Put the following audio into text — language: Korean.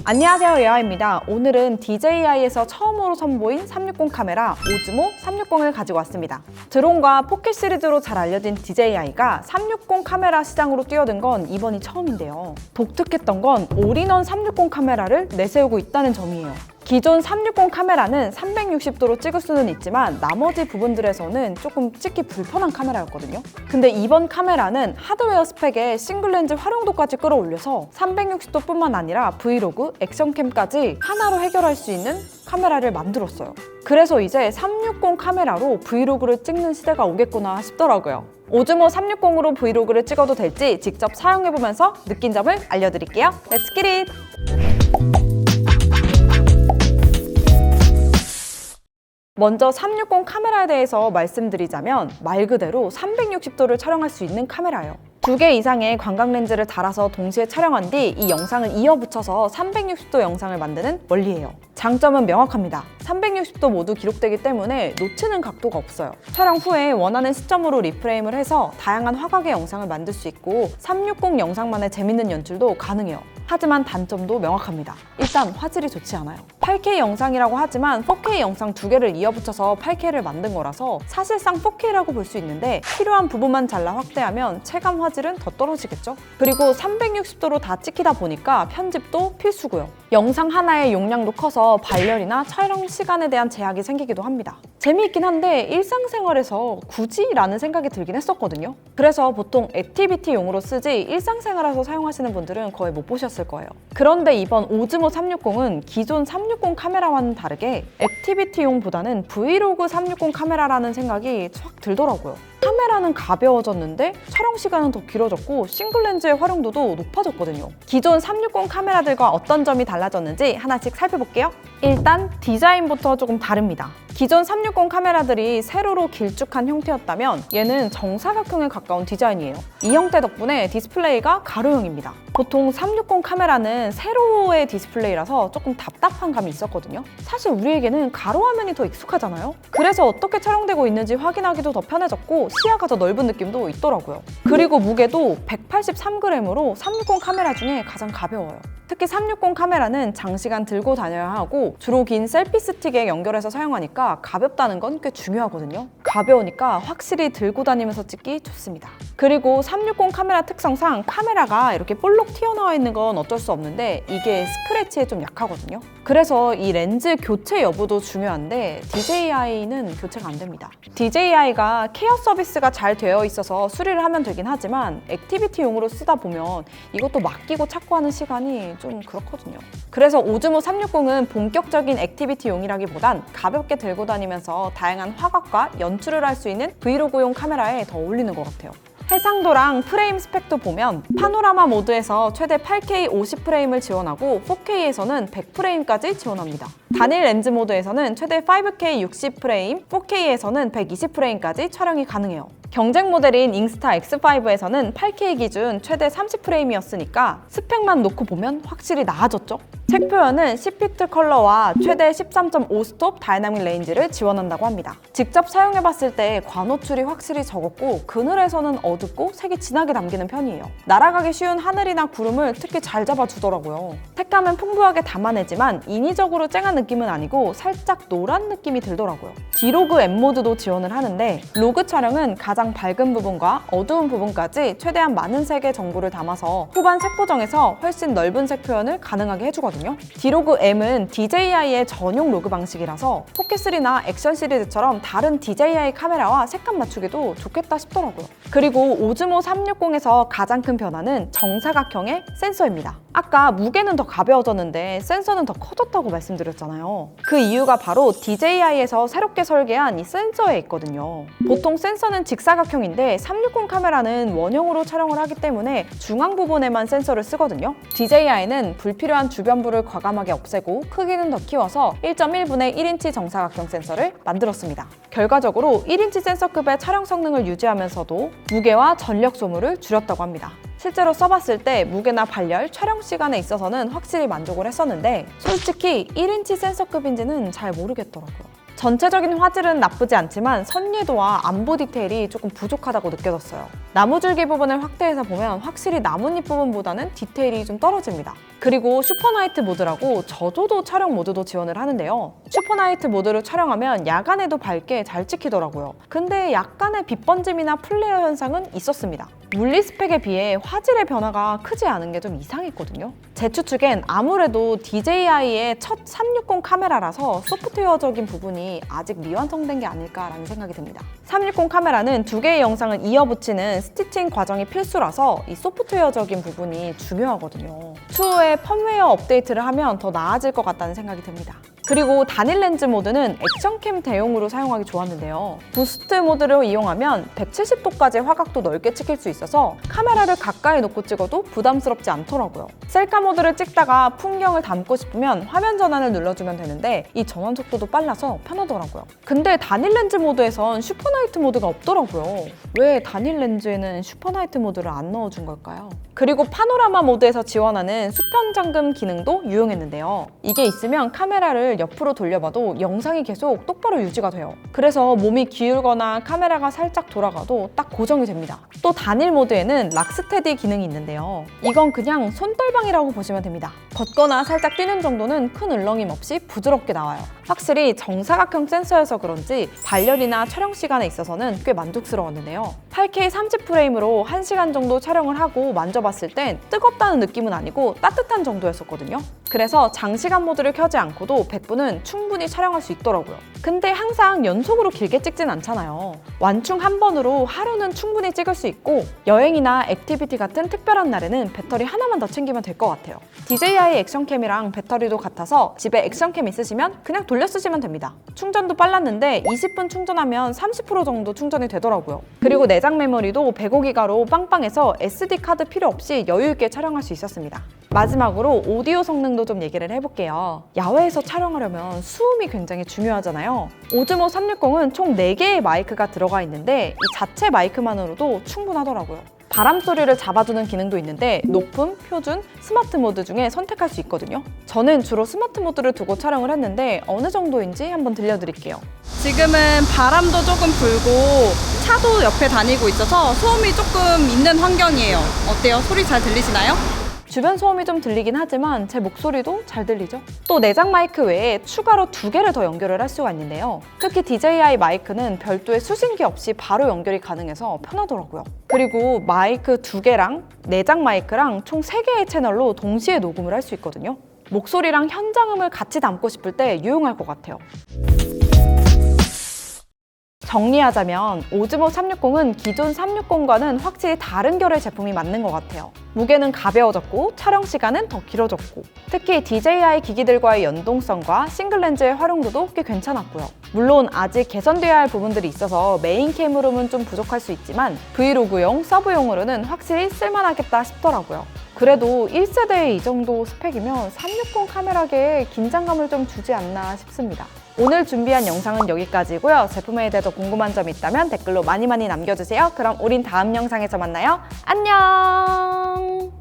안녕하세요, 예아입니다. 오늘은 DJI에서 처음으로 선보인 360 카메라 오즈모 360을 가지고 왔습니다. 드론과 포켓 시리즈로 잘 알려진 DJI가 360 카메라 시장으로 뛰어든 건 이번이 처음인데요. 독특했던 건 올인원 360 카메라를 내세우고 있다는 점이에요. 기존 360 카메라는 360도로 찍을 수는 있지만 나머지 부분들에서는 조금 찍기 불편한 카메라였거든요. 근데 이번 카메라는 하드웨어 스펙에 싱글렌즈 활용도까지 끌어올려서 360도뿐만 아니라 브이로그, 액션캠까지 하나로 해결할 수 있는 카메라를 만들었어요. 그래서 이제 360 카메라로 브이로그를 찍는 시대가 오겠구나 싶더라고요. 오즈모 360으로 브이로그를 찍어도 될지 직접 사용해보면서 느낀 점을 알려드릴게요. Let's get it! 먼저 360 카메라에 대해서 말씀드리자면 말 그대로 360도를 촬영할 수 있는 카메라예요. 2개 이상의 광각 렌즈를 달아서 동시에 촬영한 뒤 이 영상을 이어붙여서 360도 영상을 만드는 원리예요. 장점은 명확합니다. 360도 모두 기록되기 때문에 놓치는 각도가 없어요. 촬영 후에 원하는 시점으로 리프레임을 해서 다양한 화각의 영상을 만들 수 있고 360 영상만의 재밌는 연출도 가능해요. 하지만 단점도 명확합니다. 일단 화질이 좋지 않아요. 8K 영상이라고 하지만 4K 영상 2개를 이어붙여서 8K를 만든 거라서 사실상 4K라고 볼 수 있는데 필요한 부분만 잘라 확대하면 체감 화질은 더 떨어지겠죠? 그리고 360도로 다 찍히다 보니까 편집도 필수고요. 영상 하나의 용량도 커서 발열이나 촬영 시간에 대한 제약이 생기기도 합니다. 재미있긴 한데 일상생활에서 굳이? 라는 생각이 들긴 했었거든요. 그래서 보통 액티비티용으로 쓰지 일상생활에서 사용하시는 분들은 거의 못 보셨을 거예요. 그런데 이번 오즈모 360은 기존 360 카메라와는 다르게 액티비티용보다는 브이로그 360 카메라라는 생각이 확 들더라고요. 카메라는 가벼워졌는데 촬영 시간은 더 길어졌고 싱글렌즈의 활용도도 높아졌거든요. 기존 360 카메라들과 어떤 점이 달라졌는지 하나씩 살펴볼게요. 일단 디자인부터 조금 다릅니다. 기존 360 카메라들이 세로로 길쭉한 형태였다면 얘는 정사각형에 가까운 디자인이에요. 이 형태 덕분에 디스플레이가 가로형입니다. 보통 360 카메라는 세로의 디스플레이라서 조금 답답한 감이 있었거든요. 사실 우리에게는 가로 화면이 더 익숙하잖아요. 그래서 어떻게 촬영되고 있는지 확인하기도 더 편해졌고 시야가 더 넓은 느낌도 있더라고요. 그리고 무게도 183g으로 360 카메라 중에 가장 가벼워요. 특히 360 카메라는 장시간 들고 다녀야 하고 주로 긴 셀피 스틱에 연결해서 사용하니까 가볍다는 건 꽤 중요하거든요. 가벼우니까 확실히 들고 다니면서 찍기 좋습니다. 그리고 360 카메라 특성상 카메라가 이렇게 볼록 튀어나와 있는 건 어쩔 수 없는데 이게 스크래치에 좀 약하거든요. 그래서 이 렌즈 교체 여부도 중요한데 DJI는 교체가 안 됩니다. DJI가 케어 서비스가 잘 되어 있어서 수리를 하면 되긴 하지만 액티비티용으로 쓰다 보면 이것도 맡기고 찾고 하는 시간이 좀 그렇거든요. 그래서 오즈모 360은 본격적인 액티비티용이라기보단 가볍게 들고 다니면서 다양한 화각과 연출을 할 수 있는 브이로그용 카메라에 더 어울리는 것 같아요. 해상도랑 프레임 스펙도 보면 파노라마 모드에서 최대 8K 50프레임을 지원하고 4K에서는 100프레임까지 지원합니다. 단일 렌즈 모드에서는 최대 5K 60프레임, 4K에서는 120프레임까지 촬영이 가능해요. 경쟁 모델인 잉스타 X5에서는 8K 기준 최대 30프레임이었으니까 스펙만 놓고 보면 확실히 나아졌죠? 색 표현은 10피트 컬러와 최대 13.5스톱 다이나믹 레인지를 지원한다고 합니다. 직접 사용해봤을 때 관호출이 확실히 적었고 그늘에서는 어둡고 색이 진하게 남기는 편이에요. 날아가기 쉬운 하늘이나 구름을 특히 잘 잡아주더라고요. 색감은 풍부하게 담아내지만 인위적으로 쨍한 느낌은 아니고 살짝 노란 느낌이 들더라고요. 디로그 M 모드도 지원을 하는데 로그 촬영은 가장 밝은 부분과 어두운 부분까지 최대한 많은 색의 정보를 담아서 후반 색 보정에서 훨씬 넓은 색 표현을 가능하게 해주거든요. 디로그 M은 DJI의 전용 로그 방식이라서 포켓3나 액션 시리즈처럼 다른 DJI 카메라와 색감 맞추기도 좋겠다 싶더라고요. 그리고 오즈모 360에서 가장 큰 변화는 정사각형의 센서입니다. 아까 무게는 더 가벼워졌는데 센서는 더 커졌다고 말씀드렸잖아요. 그 이유가 바로 DJI에서 새롭게 설계한 이 센서에 있거든요. 보통 센서는 직사각형인데 360 카메라는 원형으로 촬영을 하기 때문에 중앙 부분에만 센서를 쓰거든요. DJI는 불필요한 주변부를 과감하게 없애고 크기는 더 키워서 1.1분의 1인치 정사각형 센서를 만들었습니다. 결과적으로 1인치 센서급의 촬영 성능을 유지하면서도 무게와 전력 소모를 줄였다고 합니다. 실제로 써봤을 때 무게나 발열, 촬영 시간에 있어서는 확실히 만족을 했었는데 솔직히 1인치 센서급인지는 잘 모르겠더라고요. 전체적인 화질은 나쁘지 않지만 선예도와 안보 디테일이 조금 부족하다고 느껴졌어요. 나무줄기 부분을 확대해서 보면 확실히 나뭇잎 부분보다는 디테일이 좀 떨어집니다. 그리고 슈퍼나이트 모드라고 저조도 촬영 모드도 지원을 하는데요. 슈퍼나이트 모드를 촬영하면 야간에도 밝게 잘 찍히더라고요. 근데 약간의 빛 번짐이나 플레어 현상은 있었습니다. 물리 스펙에 비해 화질의 변화가 크지 않은 게 좀 이상했거든요. 제 추측엔 아무래도 DJI의 첫 360 카메라라서 소프트웨어적인 부분이 아직 미완성된 게 아닐까라는 생각이 듭니다. 360 카메라는 두 개의 영상을 이어붙이는 스티칭 과정이 필수라서 이 소프트웨어적인 부분이 중요하거든요. 추후에 펌웨어 업데이트를 하면 더 나아질 것 같다는 생각이 듭니다. 그리고 단일 렌즈 모드는 액션캠 대용으로 사용하기 좋았는데요. 부스트 모드를 이용하면 170도까지 화각도 넓게 찍힐 수 있어서 카메라를 가까이 놓고 찍어도 부담스럽지 않더라고요. 셀카 모드를 찍다가 풍경을 담고 싶으면 화면 전환을 눌러주면 되는데 이 전환 속도도 빨라서 편하더라고요. 근데 단일 렌즈 모드에선 슈퍼나이트 모드가 없더라고요. 왜 단일 렌즈에는 슈퍼나이트 모드를 안 넣어준 걸까요? 그리고 파노라마 모드에서 지원하는 수평 잠금 기능도 유용했는데요. 이게 있으면 카메라를 옆으로 돌려봐도 영상이 계속 똑바로 유지가 돼요. 그래서 몸이 기울거나 카메라가 살짝 돌아가도 딱 고정이 됩니다. 또 단일 모드에는 락스테디 기능이 있는데요. 이건 그냥 손떨방이라고 보시면 됩니다. 걷거나 살짝 뛰는 정도는 큰 울렁임 없이 부드럽게 나와요. 확실히 정사각형 센서여서 그런지 발열이나 촬영 시간에 있어서는 꽤 만족스러웠는데요. 8K 30프레임으로 1시간 정도 촬영을 하고 만져봤을 땐 뜨겁다는 느낌은 아니고 따뜻한 정도였었거든요. 그래서 장시간 모드를 켜지 않고도 100분은 충분히 촬영할 수 있더라고요. 근데 항상 연속으로 길게 찍진 않잖아요. 완충 한 번으로 하루는 충분히 찍을 수 있고 여행이나 액티비티 같은 특별한 날에는 배터리 하나만 더 챙기면 될 것 같아요. DJI 액션캠이랑 배터리도 같아서 집에 액션캠 있으시면 그냥 돌려 쓰시면 됩니다. 충전도 빨랐는데 20분 충전하면 30% 정도 충전이 되더라고요. 그리고 내장 메모리도 105기가로 빵빵해서 SD 카드 필요 없이 여유 있게 촬영할 수 있었습니다. 마지막으로 오디오 성능도 좀 얘기를 해볼게요. 야외에서 촬영하려면 수음이 굉장히 중요하잖아요. 오즈모 360은 총 4개의 마이크가 들어가 있는데 이 자체 마이크만으로도 충분하더라고요. 바람 소리를 잡아주는 기능도 있는데 높음, 표준, 스마트 모드 중에 선택할 수 있거든요. 저는 주로 스마트 모드를 두고 촬영을 했는데 어느 정도인지 한번 들려드릴게요. 지금은 바람도 조금 불고 차도 옆에 다니고 있어서 소음이 조금 있는 환경이에요. 어때요? 소리 잘 들리시나요? 주변 소음이 좀 들리긴 하지만 제 목소리도 잘 들리죠? 또 내장 마이크 외에 추가로 2개를 더 연결을 할 수가 있는데요. 특히 DJI 마이크는 별도의 수신기 없이 바로 연결이 가능해서 편하더라고요. 그리고 마이크 2개랑 내장 마이크랑 총 3개의 채널로 동시에 녹음을 할 수 있거든요. 목소리랑 현장음을 같이 담고 싶을 때 유용할 것 같아요. 정리하자면 오즈모 360은 기존 360과는 확실히 다른 결의 제품이 맞는 것 같아요. 무게는 가벼워졌고 촬영 시간은 더 길어졌고 특히 DJI 기기들과의 연동성과 싱글 렌즈의 활용도도 꽤 괜찮았고요. 물론 아직 개선되어야 할 부분들이 있어서 메인캠으로는 좀 부족할 수 있지만 브이로그용, 서브용으로는 확실히 쓸만하겠다 싶더라고요. 그래도 1세대의 이 정도 스펙이면 360 카메라계에 긴장감을 좀 주지 않나 싶습니다. 오늘 준비한 영상은 여기까지고요. 제품에 대해 더 궁금한 점이 있다면 댓글로 많이 남겨주세요. 그럼 우린 다음 영상에서 만나요. 안녕!